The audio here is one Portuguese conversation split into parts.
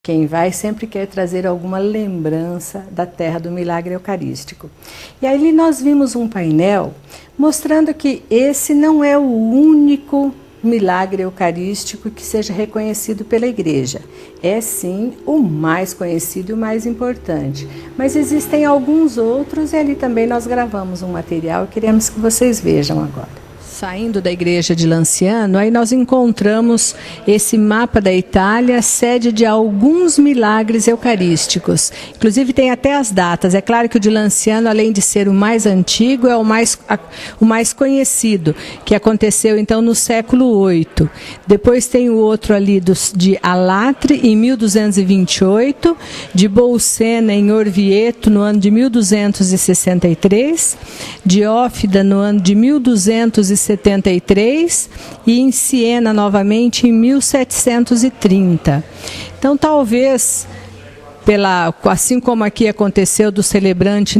Quem vai sempre quer trazer alguma lembrança da terra do milagre eucarístico. E aí nós vimos um painel mostrando que esse não é o único milagre eucarístico que seja reconhecido pela Igreja. É sim o mais conhecido e o mais importante. Mas existem alguns outros e ali também nós gravamos um material e queremos que vocês vejam agora. Saindo da igreja de Lanciano, aí nós encontramos esse mapa da Itália, sede de alguns milagres eucarísticos. Inclusive tem até as datas. É claro que o de Lanciano, além de ser o mais antigo, é o mais conhecido, que aconteceu então no século VIII. Depois tem o outro ali de Alatri, em 1228, de Bolsena, em Orvieto, no ano de 1263, de Ófida, no ano de 1273, e em Siena novamente em 1730. Então talvez, assim como aqui aconteceu do celebrante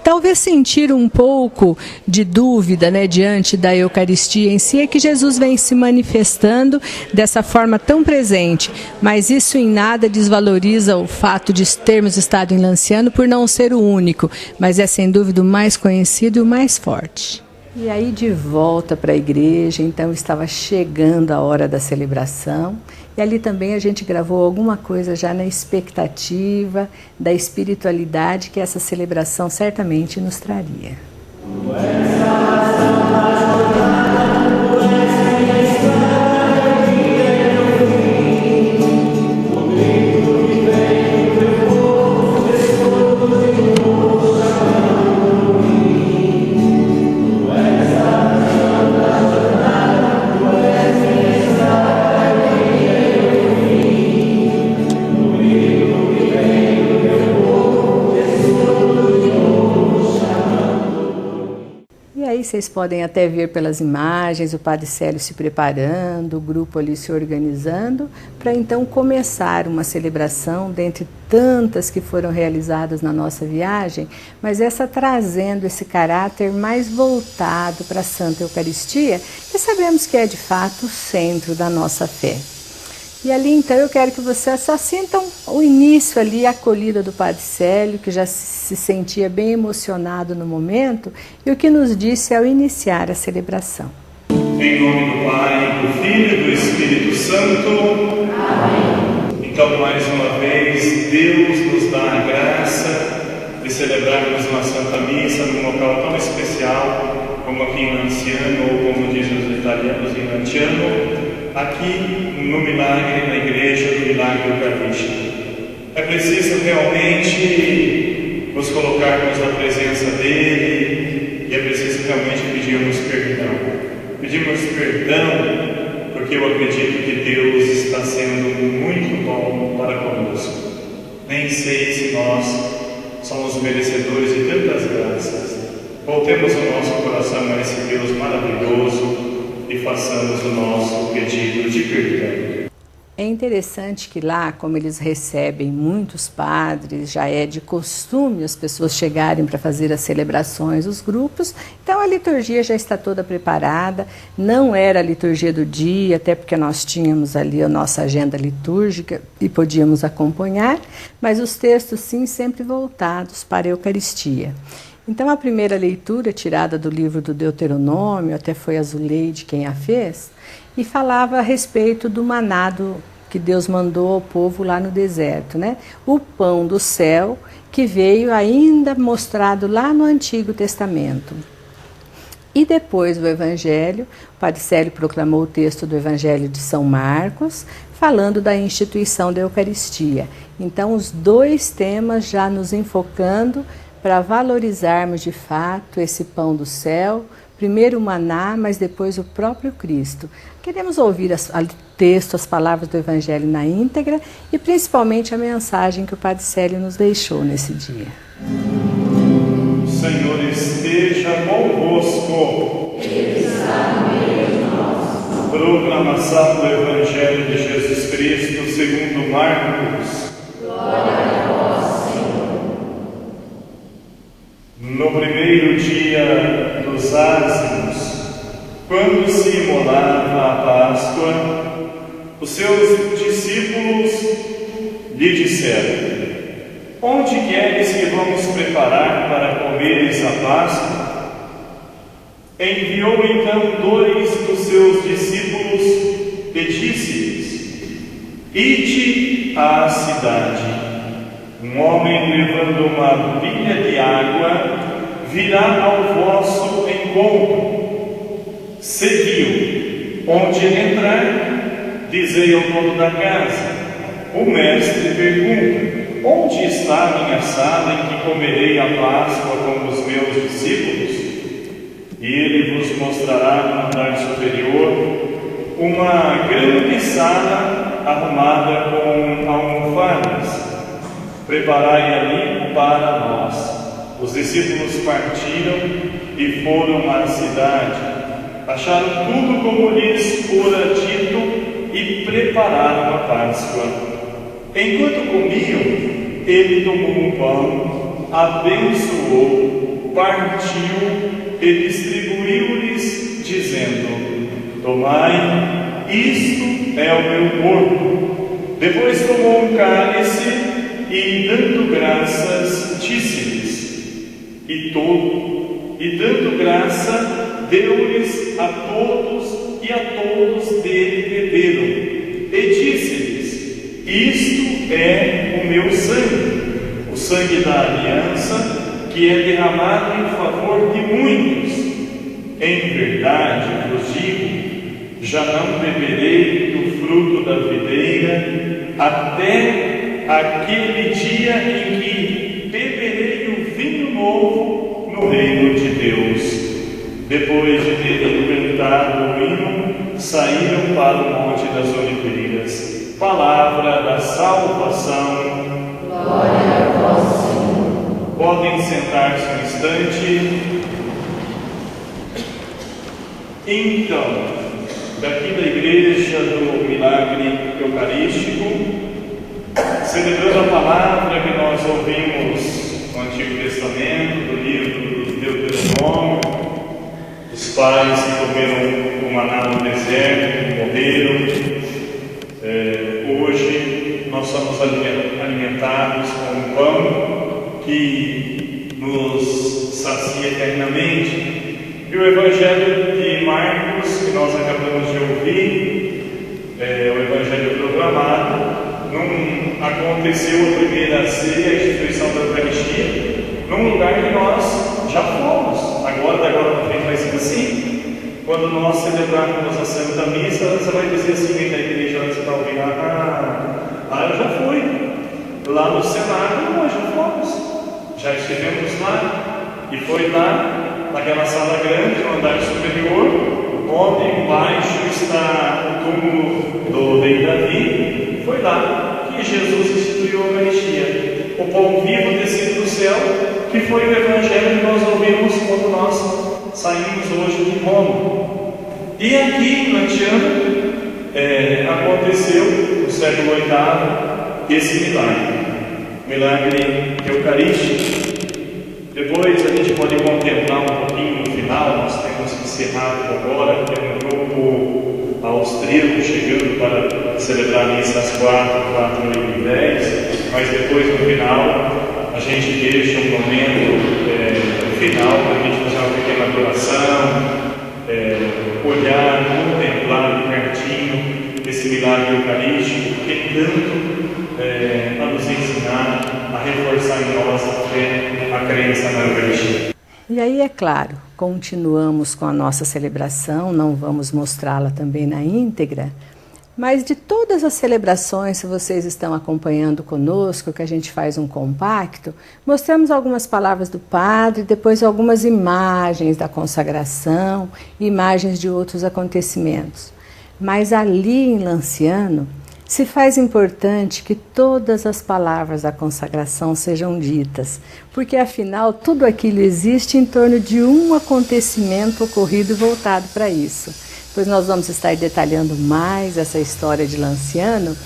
talvez sentir um pouco de dúvida, né, diante da Eucaristia em si, é que Jesus vem se manifestando dessa forma tão presente, mas isso em nada desvaloriza o fato de termos estado em Lanciano por não ser o único, mas é sem dúvida o mais conhecido e o mais forte. E aí de volta para a igreja, então estava chegando a hora da celebração e ali também a gente gravou alguma coisa já na expectativa da espiritualidade que essa celebração certamente nos traria. Vocês podem até ver pelas imagens o Padre Célio se preparando, o grupo ali se organizando para então começar uma celebração dentre tantas que foram realizadas na nossa viagem, mas essa trazendo esse caráter mais voltado para a Santa Eucaristia, que sabemos que é de fato o centro da nossa fé. E ali então eu quero que vocês só sintam o início ali, a acolhida do Padre Célio, que já se sentia bem emocionado no momento, e o que nos disse ao iniciar a celebração. Em nome do Pai, do Filho e do Espírito Santo. Amém. Então, mais uma vez, Deus nos dá a graça de celebrarmos uma Santa Missa num local tão especial, como aqui em Lanciano, ou como dizem os italianos, em Lanciano, aqui no milagre, na igreja do milagre eucarístico. É preciso realmente nos colocarmos na presença dele e é preciso realmente pedirmos perdão. Pedimos perdão porque eu acredito que Deus está sendo muito bom para conosco. Nem sei se nós somos merecedores de tantas graças. Voltemos o nosso coração a esse Deus maravilhoso e façamos o nosso pedido de perdão. É interessante que lá, como eles recebem muitos padres, já é de costume as pessoas chegarem para fazer as celebrações, os grupos, então a liturgia já está toda preparada, não era a liturgia do dia, até porque nós tínhamos ali a nossa agenda litúrgica e podíamos acompanhar, mas os textos sim sempre voltados para a Eucaristia. Então a primeira leitura, tirada do livro do Deuteronômio, até foi a Zuleide quem a fez, e falava a respeito do maná que Deus mandou ao povo lá no deserto, né? O pão do céu que veio ainda mostrado lá no Antigo Testamento. E depois do Evangelho, o Padre Célio proclamou o texto do Evangelho de São Marcos, falando da instituição da Eucaristia. Então os dois temas já nos enfocando para valorizarmos de fato esse pão do céu, primeiro o maná, mas depois o próprio Cristo. Queremos ouvir o texto, as palavras do Evangelho na íntegra e principalmente a mensagem que o Padre Célio nos deixou nesse dia. O Senhor esteja convosco. Ele está no meio de nós. Proclamação do Evangelho de Jesus Cristo segundo Marcos. Glória a vós, Senhor. No primeiro dia dos ázimos, quando se imolava a Páscoa, os seus discípulos lhe disseram: onde queres que vamos preparar para comeres a Páscoa? Enviou então 2 dos seus discípulos e disse-lhes: ide à cidade. Um homem levando uma pilha de água virá ao vosso encontro. Seguiu. Onde ele entrar, dizei ao dono da casa: o mestre pergunta: onde está a minha sala em que comerei a Páscoa com os meus discípulos? E ele vos mostrará no andar superior uma grande sala arrumada com almofadas. Preparai ali para nós. Os discípulos partiram e foram à cidade. Acharam tudo como lhes fora dito e prepararam a Páscoa. Enquanto comiam, ele tomou um pão, abençoou, partiu e distribuiu-lhes, dizendo: tomai, isto é o meu corpo. Depois tomou um cálice e, dando graças, disse-lhes, e dando graça, deu-lhes a todos, e a todos dele beberam. E disse-lhes: isto é o meu sangue, o sangue da aliança, que é derramado em favor de muitos. Em verdade vos digo, já não beberei do fruto da videira, até aquele dia em que beberei o vinho novo no reino de Deus. Depois de terem cantado o hino, saíram para o Monte das Oliveiras. Palavra da salvação. Glória a vós, Senhor. Podem sentar-se um instante. Então, daqui da Igreja do Milagre Eucarístico, celebrando a palavra que nós ouvimos no Antigo Testamento, do livro do Deuteronômio, os pais que comeram o maná no deserto, morreram. Hoje nós somos alimentados com um pão que nos sacia eternamente. E o Evangelho de Marcos, que nós acabamos de ouvir, o Evangelho proclamado, aconteceu a primeira ceia, a instituição da Eucaristia, num lugar que nós já fomos. Agora para frente vai ser assim. Quando nós celebrarmos a Santa Missa, você vai dizer assim: vem da igreja onde você está ouvindo, eu já fui. Lá no Senado, nós já fomos. Já estivemos lá. E foi lá, naquela sala grande, no andar superior, onde embaixo está o túmulo do rei Davi. Foi lá que Jesus instituiu a Eucaristia, o pão vivo descido do céu, que foi o Evangelho que nós ouvimos quando nós saímos hoje de Roma. E aqui, planteando, aconteceu no século VIII esse milagre eucarístico. Depois a gente pode contemplar um pouquinho no final. Nós temos encerrado agora, tem um grupo austríaco chegando para celebrar a missa às 4h10, mas depois no final a gente deixa um momento final para a gente fazer uma pequena adoração, olhar, contemplar de pertinho esse milagre eucarístico que tanto a nos ensinar, a reforçar em nós a fé, a crença na Eucaristia. E aí, é claro, continuamos com a nossa celebração, não vamos mostrá-la também na íntegra, mas de todas as celebrações, se vocês estão acompanhando conosco, que a gente faz um compacto, mostramos algumas palavras do padre, depois algumas imagens da consagração, imagens de outros acontecimentos. Mas ali em Lanciano, se faz importante que todas as palavras da consagração sejam ditas, porque afinal tudo aquilo existe em torno de um acontecimento ocorrido e voltado para isso. Pois nós vamos estar detalhando mais essa história de Lanciano,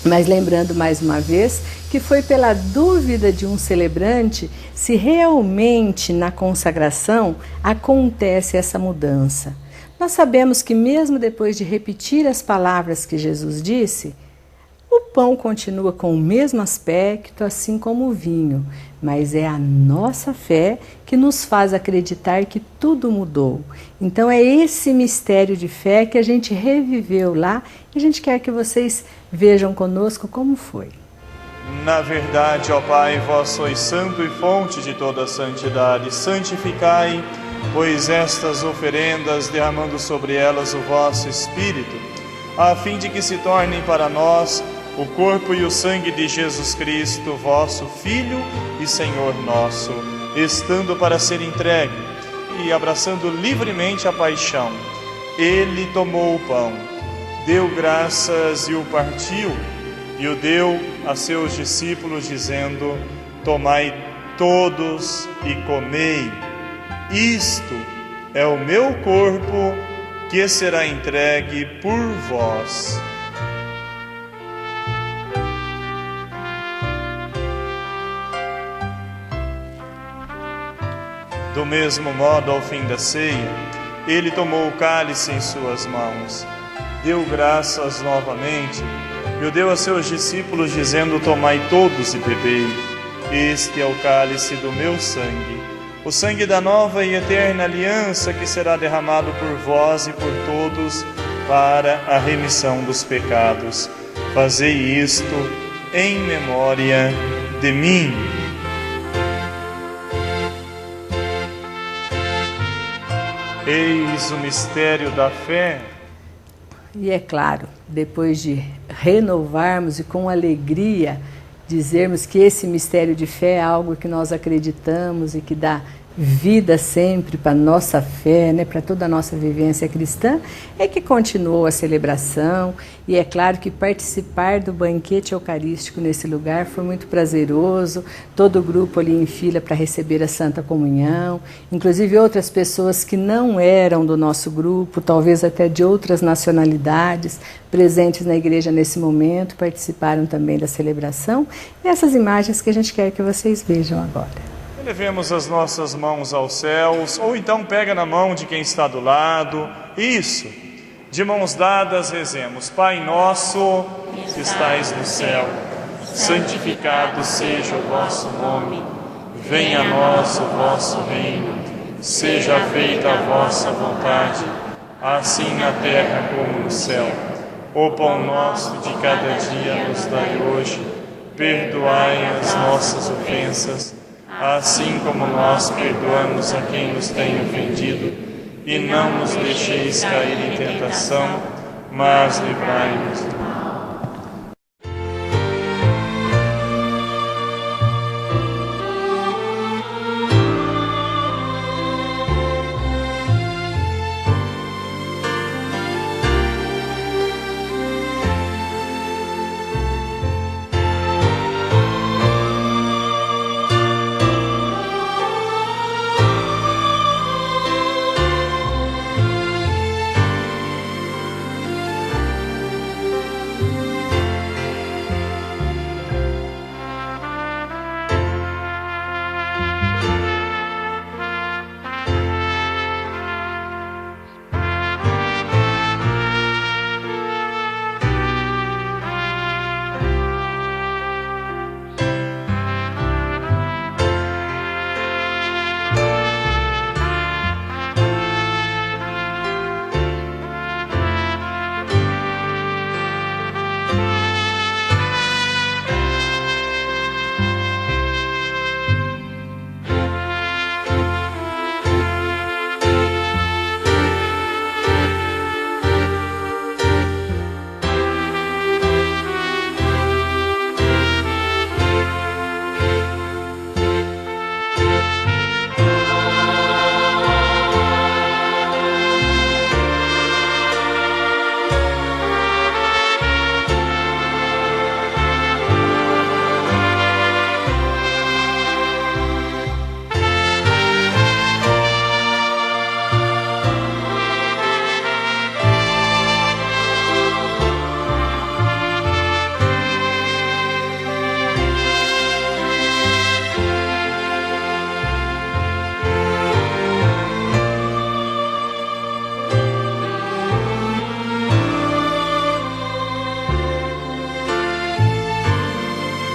mas lembrando mais uma vez que foi pela dúvida de um celebrante se realmente na consagração acontece essa mudança. Nós sabemos que mesmo depois de repetir as palavras que Jesus disse, o pão continua com o mesmo aspecto, assim como o vinho, mas é a nossa fé que nos faz acreditar que tudo mudou. Então é esse mistério de fé que a gente reviveu lá e a gente quer que vocês vejam conosco como foi. Na verdade, ó Pai, vós sois santo e fonte de toda santidade. Santificai, pois, estas oferendas, derramando sobre elas o vosso Espírito, a fim de que se tornem para nós o corpo e o sangue de Jesus Cristo, vosso Filho e Senhor nosso, estando para ser entregue e abraçando livremente a paixão. Ele tomou o pão, deu graças e o partiu, e o deu a seus discípulos, dizendo: tomai todos e comei. Isto é o meu corpo, que será entregue por vós. Do mesmo modo, ao fim da ceia, ele tomou o cálice em suas mãos, deu graças novamente e o deu a seus discípulos, dizendo: tomai todos e bebei. Este é o cálice do meu sangue, o sangue da nova e eterna aliança, que será derramado por vós e por todos para a remissão dos pecados. Fazei isto em memória de mim. Eis o mistério da fé. E é claro, depois de renovarmos e com alegria dizermos que esse mistério de fé é algo que nós acreditamos e que dá vida sempre para a nossa fé, né, para toda a nossa vivência cristã, é que continuou a celebração. E é claro que participar do banquete eucarístico nesse lugar foi muito prazeroso, todo o grupo ali em fila para receber a Santa Comunhão, inclusive outras pessoas que não eram do nosso grupo, talvez até de outras nacionalidades, presentes na igreja nesse momento, participaram também da celebração. E essas imagens que a gente quer que vocês vejam agora. Elevemos as nossas mãos aos céus, ou então pega na mão de quem está do lado. Isso, de mãos dadas rezemos: Pai nosso que estais no céu, santificado seja o vosso nome. Venha a nós o vosso reino, seja feita a vossa vontade, assim na terra como no céu. O pão nosso de cada dia nos dai hoje, perdoai as nossas ofensas, assim como nós perdoamos a quem nos tem ofendido, e não nos deixeis cair em tentação, mas livrai-nos do mal.